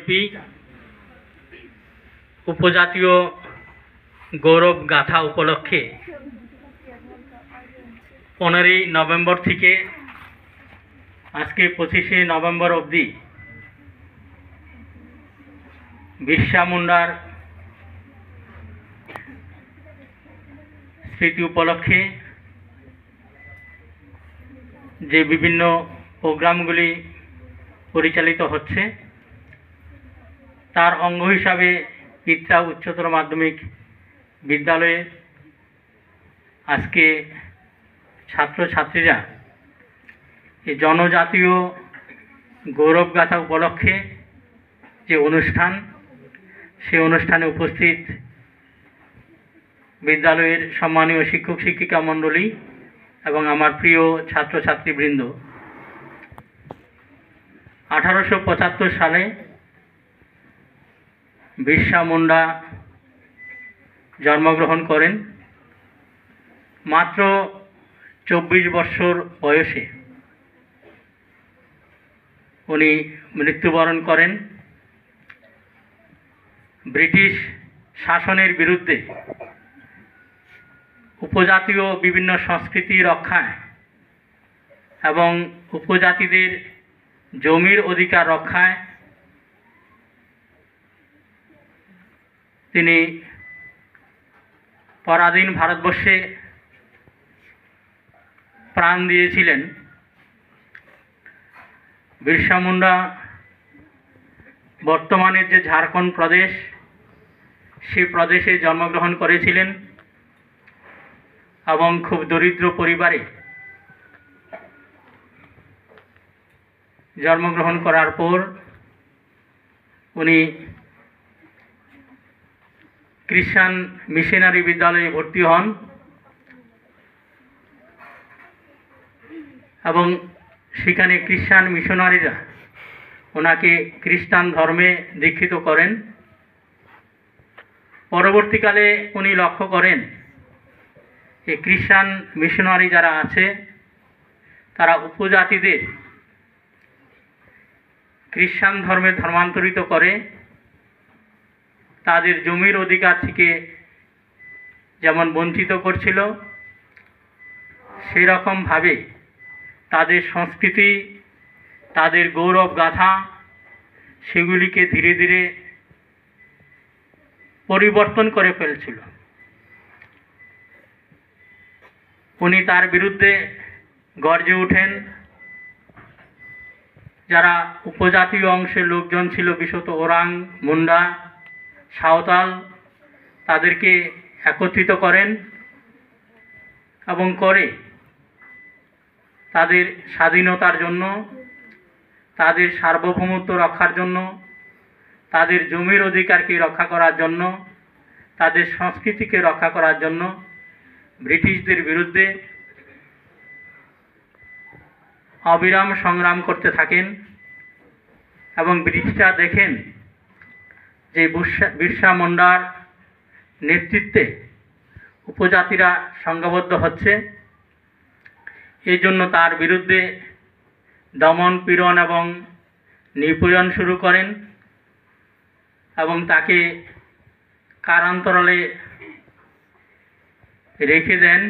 শিল্পী উপজাতীয় গৌরব গাথা উপলক্ষে 15ই নভেম্বর থেকে আজকে 25শে নভেম্বর অবধি বিরসা মুন্ডার স্মৃতি উপলক্ষে যে বিভিন্ন প্রোগ্রামগুলি পরিচালিত হচ্ছে তার অঙ্গ হিসাবে পিত্রা উচ্চতর মাধ্যমিক বিদ্যালয়ে আজকে ছাত্রছাত্রীরা এই জনজাতীয় গৌরবগাথা উপলক্ষে যে অনুষ্ঠান সেই অনুষ্ঠানে উপস্থিত বিদ্যালয়ের সম্মানীয় শিক্ষক শিক্ষিকা মণ্ডলী এবং আমার প্রিয় ছাত্রছাত্রীবৃন্দ, 1875 সালে বিরসা মুন্ডা জন্মগ্রহণ করেন। মাত্র 24 বছর বয়সে উনি মৃত্যুবরণ করেন। ব্রিটিশ শাসনের বিরুদ্ধে উপজাতীয় বিভিন্ন সংস্কৃতি রক্ষায় এবং উপজাতিদের জমির অধিকার রক্ষায় তিনি পরাধীন ভারতবর্ষে প্রাণ দিয়েছিলেন। বিরসা মুন্ডা বর্তমানের যে ঝাড়খণ্ড প্রদেশ সেই প্রদেশে জন্মগ্রহণ করেছিলেন এবং খুব দরিদ্র পরিবারে জন্মগ্রহণ করার পর উনি খ্রিস্টান মিশনারি বিদ্যালয়ে ভর্তি হন এবং সেখানে খ্রিস্টান মিশনারিরা ওনাকে খ্রিস্টান ধর্মে দীক্ষিত করেন। পরবর্তীকালে উনি লক্ষ্য করেন এই খ্রিস্টান মিশনারি যারা আছে তারা উপজাতিদের খ্রিস্টান ধর্মে ধর্মান্তরিত করে তাদের জমির অধিকার থেকে যেমন বঞ্চিত করছিল, সেই রকমভাবে তাদের সংস্কৃতি, তাদের গৌরব গাথা সেগুলিকে ধীরে ধীরে পরিবর্তন করে ফেলছিল। উনি তার বিরুদ্ধে গর্জে ওঠেন। যারা উপজাতীয় অংশের লোকজন ছিল, বিশেষত ওরাং, মুন্ডা, সাঁওতাল, তাদেরকে একত্রিত করেন এবং করে তাদের স্বাধীনতার জন্য, তাদের সার্বভৌমত্ব রক্ষার জন্য, তাদের জমির অধিকারকে রক্ষা করার জন্য, তাদের সংস্কৃতিকে রক্ষা করার জন্য ব্রিটিশদের বিরুদ্ধে অবিরাম সংগ্রাম করতে থাকেন। এবং ব্রিটিশরা দেখেন যে বিরসা মুন্ডার নেতৃত্বে উপজাতিরা সংঘবদ্ধ হচ্ছে, এই জন্য তার বিরুদ্ধে দমন পীড়ন এবং নিপীড়ন শুরু করেন এবং তাকে কারান্তরালে রেখে দেন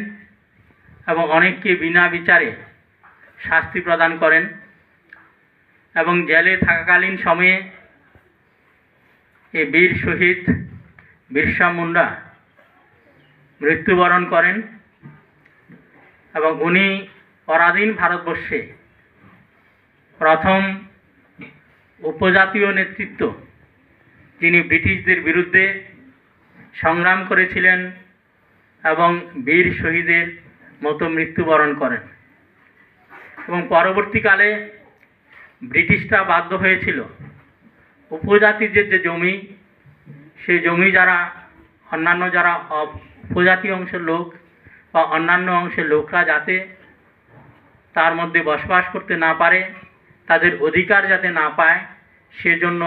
এবং অনেককে বিনা বিচারে শাস্তি প্রদান করেন। এবং জেলে থাকাকালীন সময়ে এই বীর শহীদ বিরসা মুন্ডা মৃত্যুবরণ করেন এবং উনি পরাধীন ভারতবর্ষে প্রথম উপজাতীয় নেতৃত্ব যিনি ব্রিটিশদের বিরুদ্ধে সংগ্রাম করেছিলেন এবং বীর শহীদের মতো মৃত্যুবরণ করেন। এবং পরবর্তীকালে ব্রিটিশরা বাধ্য হয়েছিল উপজাতিদের যে জমি, সেই জমি যারা অন্যান্য যারা উপজাতি অংশের লোক বা অন্যান্য অংশের লোকরা যাতে তার মধ্যে বসবাস করতে না পারে, তাদের অধিকার যাতে না পায়, সেজন্য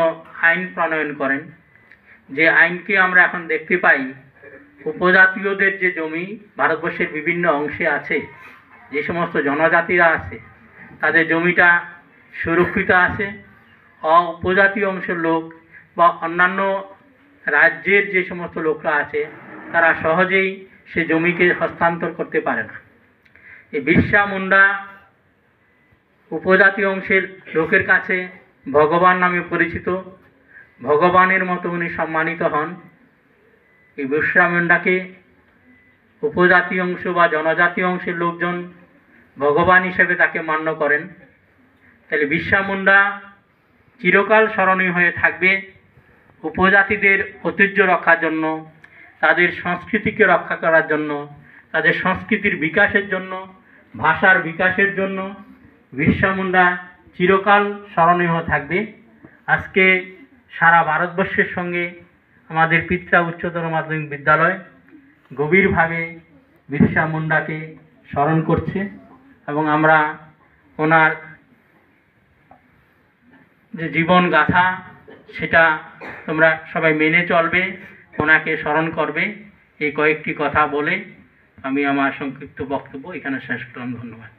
আইন প্রণয়ন করেন। যে আইনকে আমরা এখন দেখতে পাই, উপজাতীয়দের যে জমি ভারতবর্ষের বিভিন্ন অংশে আছে, যে সমস্ত জনজাতিরা আছে তাদের জমিটা সুরক্ষিত আছে, উপজাতীয় অংশের লোক বা অন্যান্য রাজ্যের যে সমস্ত লোকরা আছে তারা সহজেই সে জমিকে হস্তান্তর করতে পারে না। এই বিরসা মুন্ডা উপজাতীয় অংশের লোকের কাছে ভগবান নামে পরিচিত, ভগবানের মতো উনি সম্মানিত হন। এই বিরসা মুন্ডাকে উপজাতীয় অংশ বা জনজাতীয় অংশের লোকজন ভগবান হিসেবে তাকে মান্য করেন। তাহলে বিরসা মুন্ডা চিরকাল স্মরণীয় হয়ে থাকবে উপজাতিদের ঐতিহ্য রক্ষার জন্য, তাদের সংস্কৃতিকে রক্ষা করার জন্য, তাদের সংস্কৃতির বিকাশের জন্য, ভাষার বিকাশের জন্য বিরসা মুন্ডা চিরকাল স্মরণীয় হয়ে থাকবে। আজকে সারা ভারতবর্ষের সঙ্গে আমাদের পিত্রা উচ্চতর মাধ্যমিক বিদ্যালয় গভীরভাবে বিরসা মুন্ডাকে স্মরণ করছে এবং আমরা ওনার যে জীবন গাথা সেটা তোমরা সবাই মেনে চলবে, ওনাকে স্মরণ করবে। এই কয়েকটি কথা বলে আমি আমার সংক্ষিপ্ত বক্তব্য এখানে শেষ করলাম। ধন্যবাদ।